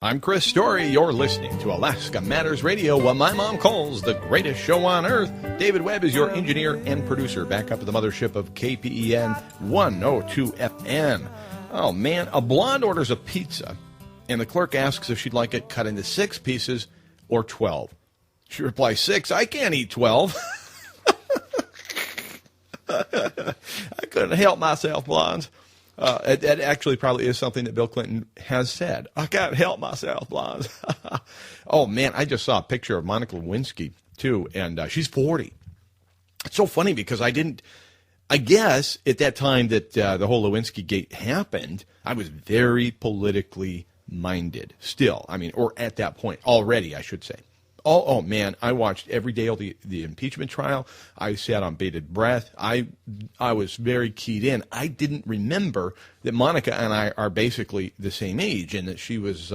I'm Chris Story. You're listening to Alaska Matters Radio, what my mom calls the greatest show on earth. David Webb is your engineer and producer. Back up at the mothership of KPEN 102 FM. Oh, man, a blonde orders a pizza, and the clerk asks if she'd like it cut into 6 pieces or 12. She replies, 6? I can't eat 12. I couldn't help myself, blondes. That actually probably is something that Bill Clinton has said. I can't help myself, blondes. Oh, man, I just saw a picture of Monica Lewinsky, too, and she's 40. It's so funny because I guess at that time that the whole Lewinsky gate happened, I was very politically minded still. I mean, or at that point already, I should say. Oh man, I watched every day of the impeachment trial. I sat on bated breath. I was very keyed in. I didn't remember that Monica and I are basically the same age and that she was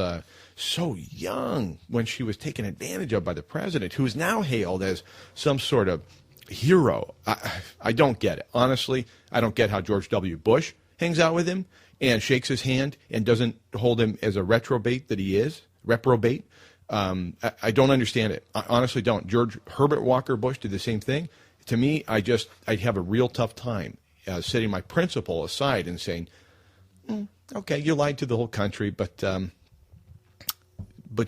so young when she was taken advantage of by the president, who is now hailed as some sort of hero. I don't get it. Honestly, I don't get how George W. Bush hangs out with him and shakes his hand and doesn't hold him as a reprobate that he is. Reprobate. I don't understand it. I honestly don't. George Herbert Walker Bush did the same thing. To me, I'd have a real tough time setting my principle aside and saying, okay, you lied to the whole country, but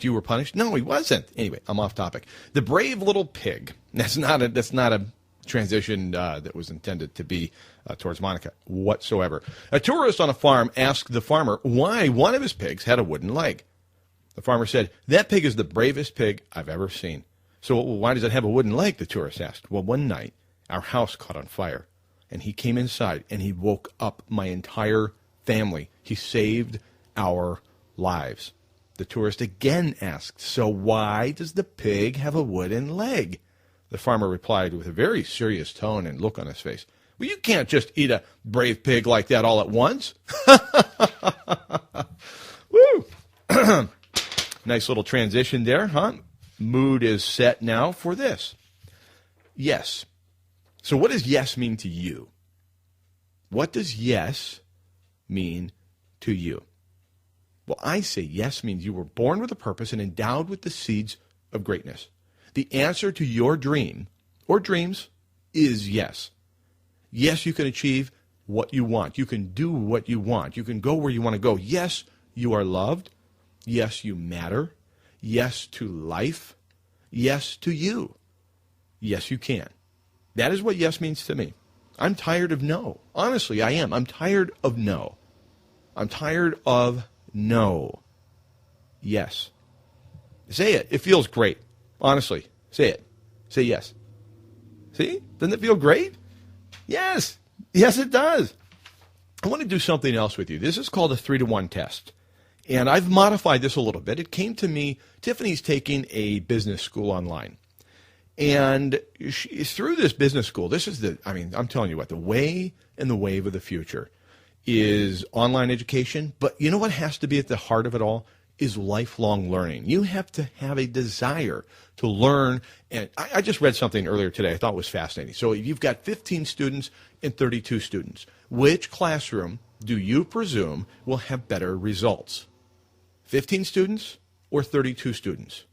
you were punished? No, he wasn't. Anyway, I'm off topic. The brave little pig. That's not a transition that was intended to be towards Monica whatsoever. A tourist on a farm asked the farmer why one of his pigs had a wooden leg. The farmer said, that pig is the bravest pig I've ever seen. So why does it have a wooden leg, the tourist asked. Well, one night, our house caught on fire, and he came inside, and he woke up my entire family. He saved our lives. The tourist again asked, so why does the pig have a wooden leg? The farmer replied with a very serious tone and look on his face, well, you can't just eat a brave pig like that all at once. Woo! Nice little transition there, huh? Mood is set now for this. Yes. So what does yes mean to you? What does yes mean to you? Well, I say yes means you were born with a purpose and endowed with the seeds of greatness. The answer to your dream or dreams is yes. Yes, you can achieve what you want. You can do what you want. You can go where you want to go. Yes, you are loved. Yes, you matter. Yes to life. Yes to you. Yes, you can. That is what yes means to me. I'm tired of no. Honestly, I am. I'm tired of no. I'm tired of no. Yes. Say it. It feels great. Honestly, say it. Say yes. See? Doesn't it feel great? Yes. Yes, it does. I want to do something else with you. This is called a 3-to-1 test. And I've modified this a little bit. It came to me, Tiffany's taking a business school online. And through this business school, I'm telling you what, the way and the wave of the future is online education. But you know what has to be at the heart of it all is lifelong learning. You have to have a desire to learn. And I just read something earlier today I thought was fascinating. So you've got 15 students and 32 students. Which classroom do you presume will have better results? 15 students or 32 students?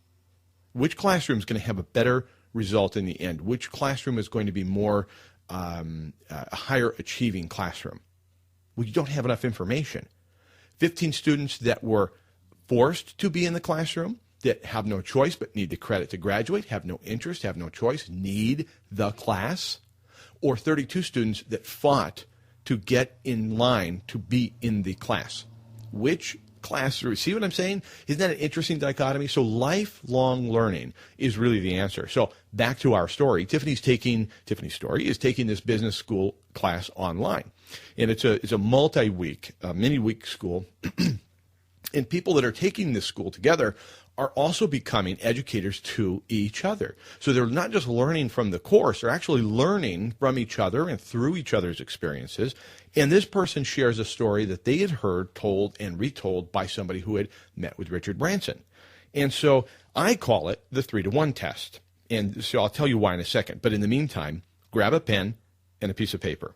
Which classroom is going to have a better result in the end? Which classroom is going to be more a higher achieving classroom? Well, you don't have enough information. 15 students that were forced to be in the classroom, that have no choice but need the credit to graduate, have no interest, have no choice, need the class, or 32 students that fought to get in line to be in the class. Which classroom? See what I'm saying? Isn't that an interesting dichotomy? So lifelong learning is really the answer. So back to our story. Tiffany's story is taking this business school class online. And it's a multi-week, mini-week school. And people that are taking this school together are also becoming educators to each other. So they're not just learning from the course, they're actually learning from each other and through each other's experiences. And this person shares a story that they had heard, told, and retold by somebody who had met with Richard Branson. And so I call it the 3-to-1 test. And so I'll tell you why in a second. But in the meantime, grab a pen and a piece of paper.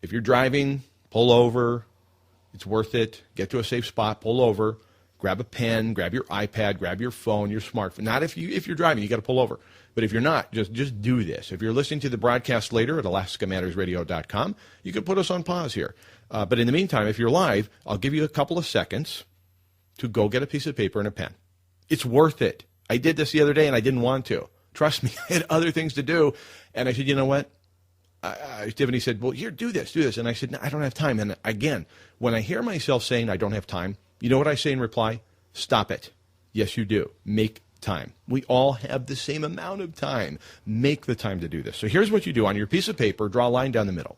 If you're driving, pull over. It's worth it. Get to a safe spot, pull over. Grab a pen, grab your iPad, grab your phone, your smartphone. Not if you're driving, you got to pull over. But if you're not, just do this. If you're listening to the broadcast later at AlaskaMattersRadio.com, you can put us on pause here. But in the meantime, if you're live, I'll give you a couple of seconds to go get a piece of paper and a pen. It's worth it. I did this the other day, and I didn't want to. Trust me, I had other things to do. And I said, you know what? Tiffany said, well, here, do this. And I said, no, I don't have time. And again, when I hear myself saying I don't have time, you know what I say in reply? Stop it. Yes, you do. Make time. We all have the same amount of time. Make the time to do this. So here's what you do. On your piece of paper, draw a line down the middle.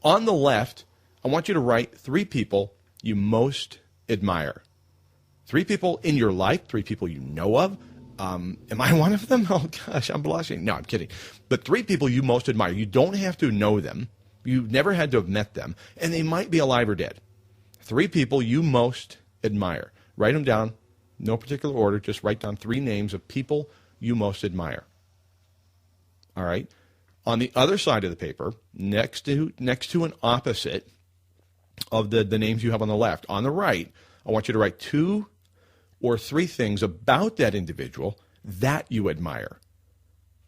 On the left, I want you to write 3 people you most admire. 3 people in your life, 3 people you know of. Am I one of them? Oh, gosh, I'm blushing. No, I'm kidding. But 3 people you most admire. You don't have to know them. You've never had to have met them. And they might be alive or dead. 3 people you most admire. Write them down. No particular order. Just write down 3 names of people you most admire. All right? On the other side of the paper, next to an opposite of the names you have on the left, on the right, I want you to write 2 or 3 things about that individual that you admire.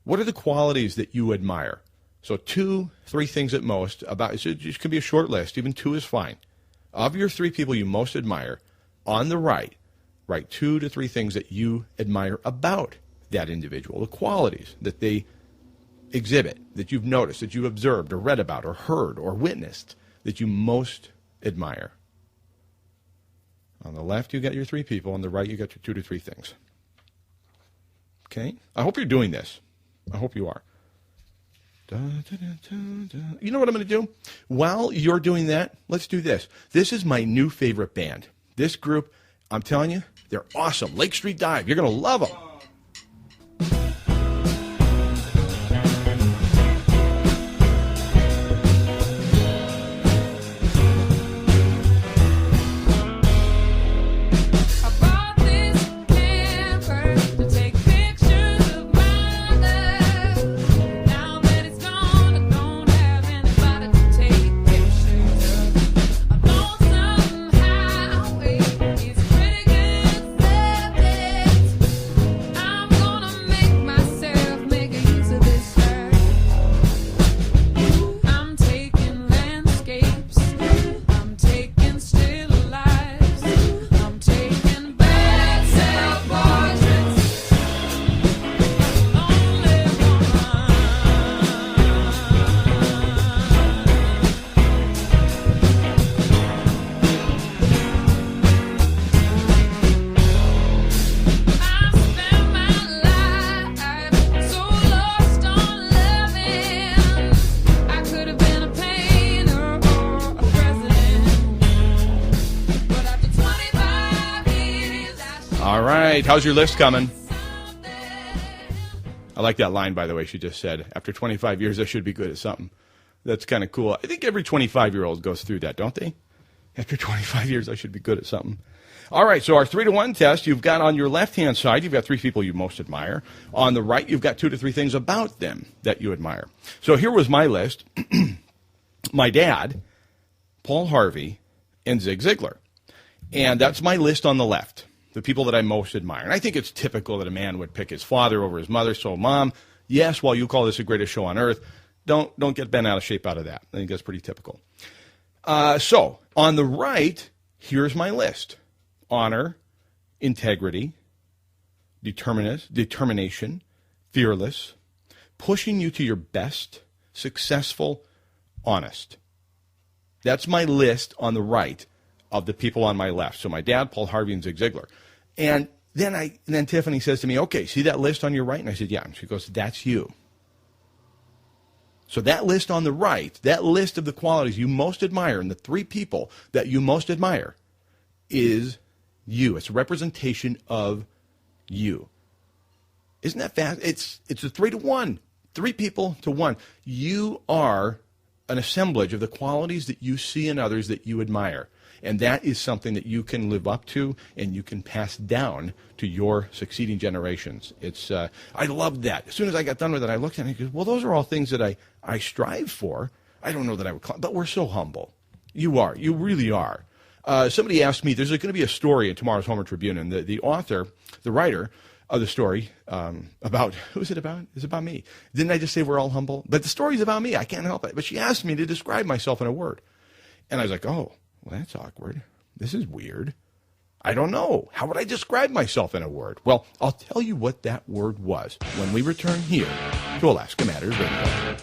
What are the qualities that you admire? So 2, 3 things at most about. So it could be a short list. Even 2 is fine. Of your 3 people you most admire, on the right, write 2 to 3 things that you admire about that individual, the qualities that they exhibit, that you've noticed, that you've observed or read about or heard or witnessed, that you most admire. On the left, you got your 3 people. On the right, you got your 2 to 3 things. Okay? I hope you're doing this. I hope you are. You know what I'm going to do? While you're doing that, let's do this. This is my new favorite band. This group, I'm telling you, they're awesome. Lake Street Dive. You're going to love them. How's your list coming? I like that line, by the way, she just said. After 25 years, I should be good at something. That's kind of cool. I think every 25-year-old goes through that, don't they? After 25 years, I should be good at something. All right, so our 3-to-1 test, you've got on your left-hand side, you've got 3 people you most admire. On the right, you've got 2 to 3 things about them that you admire. So here was my list. My dad, Paul Harvey, and Zig Ziglar. And that's my list on the left. The people that I most admire. And I think it's typical that a man would pick his father over his mother. So, Mom, yes, while you call this the greatest show on earth, don't get bent out of shape out of that. I think that's pretty typical. So, on the right, here's my list. Honor, integrity, determination, fearless, pushing you to your best, successful, honest. That's my list on the right of the people on my left. So my dad, Paul Harvey, and Zig Ziglar. And then Tiffany says to me, okay, see that list on your right? And I said, yeah. And she goes, that's you. So that list on the right, that list of the qualities you most admire and the 3 people that you most admire is you. It's a representation of you. Isn't that fast? It's a 3-to-1. 3 people to 1. You are an assemblage of the qualities that you see in others that you admire. And that is something that you can live up to and you can pass down to your succeeding generations. It's I loved that. As soon as I got done with it, I looked at it and I go, well, those are all things that I strive for. I don't know that I would, but we're so humble. You are. You really are. Somebody asked me, there's going to be a story in tomorrow's Homer Tribune, and the author, the writer of the story, about, who is it about? It's about me. Didn't I just say we're all humble? But the story's about me. I can't help it. But she asked me to describe myself in a word. And I was like, oh, well, that's awkward. This is weird. I don't know. How would I describe myself in a word? Well, I'll tell you what that word was when we return here to Alaska Matters Radio.